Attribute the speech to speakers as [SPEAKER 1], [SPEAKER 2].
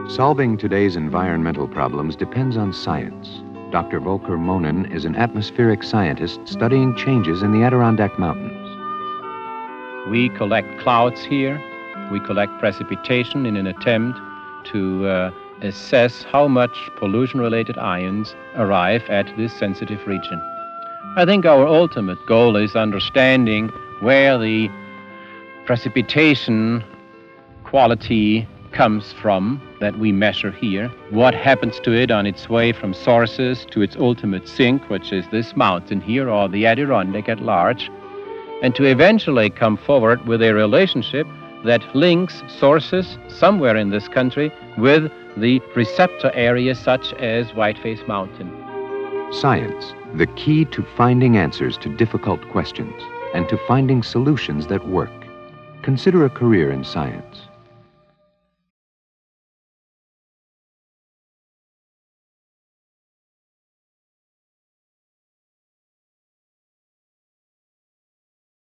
[SPEAKER 1] Solving today's environmental problems depends on science. Dr. Volker Mohnen is an atmospheric scientist studying changes in the Adirondack Mountains.
[SPEAKER 2] We collect clouds here. We collect precipitation in an attempt to assess how much pollution-related ions arrive at this sensitive region. I think our ultimate goal is understanding where the precipitation quality comes from that we measure here, what happens to it on its way from sources to its ultimate sink, which is this mountain here, or the Adirondack at large, and to eventually come forward with a relationship that links sources somewhere in this country with the receptor areas such as Whiteface Mountain.
[SPEAKER 1] Science, the key to finding answers to difficult questions and to finding solutions that work. Consider a career in science.